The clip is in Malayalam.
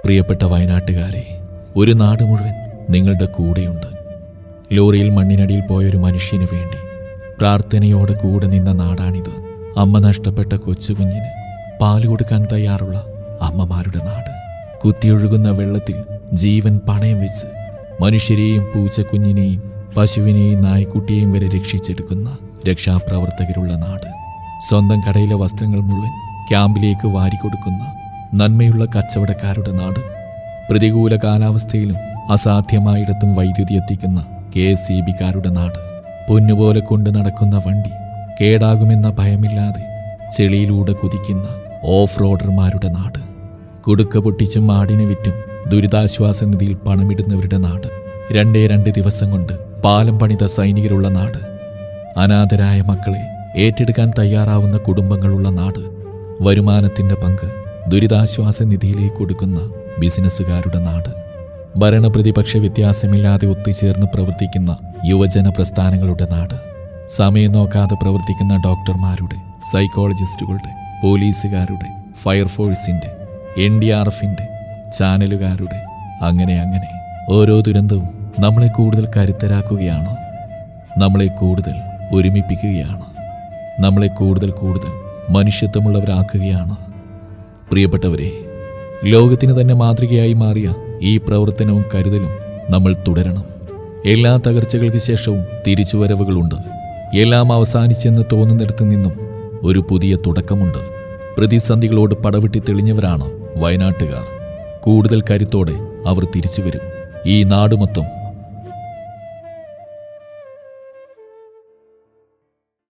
പ്രിയപ്പെട്ട വയനാട്ടുകാരെ, ഒരു നാട് മുഴുവൻ നിങ്ങളുടെ കൂടെയുണ്ട്. ലോറിയിൽ മണ്ണിനടിയിൽ പോയൊരു മനുഷ്യന് വേണ്ടി പ്രാർത്ഥനയോടെ കൂടെ നിന്ന നാടാണിത്. അമ്മ നഷ്ടപ്പെട്ട കൊച്ചുകുഞ്ഞിന് പാല് കൊടുക്കാൻ തയ്യാറുള്ള അമ്മമാരുടെ നാട്. കുത്തിയൊഴുകുന്ന വെള്ളത്തിൽ ജീവൻ പണയം വെച്ച് മനുഷ്യരെയും പൂച്ചക്കുഞ്ഞിനെയും പശുവിനെയും നായ്ക്കുട്ടിയെയും വരെ രക്ഷിച്ചെടുക്കുന്ന രക്ഷാപ്രവർത്തകരുള്ള നാട്. സ്വന്തം കടയിലെ വസ്ത്രങ്ങൾ മുഴുവൻ ക്യാമ്പിലേക്ക് വാരിക്കൊടുക്കുന്ന നന്മയുള്ള കച്ചവടക്കാരുടെ നാട്. പ്രതികൂല കാലാവസ്ഥയിലും അസാധ്യമായിടത്തും വൈദ്യുതി എത്തിക്കുന്ന KSEBക്കാരുടെ നാട്. പൊന്നുപോലെ കൊണ്ട് നടക്കുന്ന വണ്ടി കേടാകുമെന്ന ഭയമില്ലാതെ ചെളിയിലൂടെ കുതിക്കുന്ന ഓഫ് റോഡർമാരുടെ നാട്. കുടുക്ക പൊട്ടിച്ചും ആടിനെ വിറ്റും ദുരിതാശ്വാസ നിധിയിൽ പണമിടുന്നവരുടെ നാട്. 2 ദിവസം കൊണ്ട് പാലം പണിത സൈനികരുള്ള നാട്. അനാഥരായ മക്കളെ ഏറ്റെടുക്കാൻ തയ്യാറാവുന്ന കുടുംബങ്ങളുള്ള നാട്. വരുമാനത്തിൻ്റെ പങ്ക് ദുരിതാശ്വാസ നിധിയിലേക്ക് കൊടുക്കുന്ന ബിസിനസ്സുകാരുടെ നാട്. ഭരണപ്രതിപക്ഷ വ്യത്യാസമില്ലാതെ ഒത്തുചേർന്ന് പ്രവർത്തിക്കുന്ന യുവജന പ്രസ്ഥാനങ്ങളുടെ നാട്. സമയം നോക്കാതെ പ്രവർത്തിക്കുന്ന ഡോക്ടർമാരുടെ, സൈക്കോളജിസ്റ്റുകളുടെ, പോലീസുകാരുടെ, ഫയർഫോഴ്സിൻ്റെ, NDRFിൻ്റെ, ചാനലുകാരുടെ, അങ്ങനെ ഓരോ ദുരന്തവും നമ്മളെ കൂടുതൽ കരുത്തരാക്കുകയാണ്. നമ്മളെ കൂടുതൽ ഒരുമിപ്പിക്കുകയാണ്. നമ്മളെ കൂടുതൽ മനുഷ്യത്വമുള്ളവരാക്കുകയാണ്. പ്രിയപ്പെട്ടവരെ, ലോകത്തിന് തന്നെ മാതൃകയായി മാറിയ ഈ പ്രവർത്തനവും കരുതലും നമ്മൾ തുടരണം. എല്ലാ തകർച്ചകൾക്ക് ശേഷവും തിരിച്ചുവരവുകളുണ്ട്. എല്ലാം അവസാനിച്ചെന്ന് തോന്നുന്നിടത്തു നിന്നും ഒരു പുതിയ തുടക്കമുണ്ട്. പ്രതിസന്ധികളോട് പടവെട്ടി തെളിഞ്ഞവരാണ് വയനാട്ടുകാർ. കൂടുതൽ കരുത്തോടെ അവർ തിരിച്ചു വരും. ഈ നാട് മൊത്തം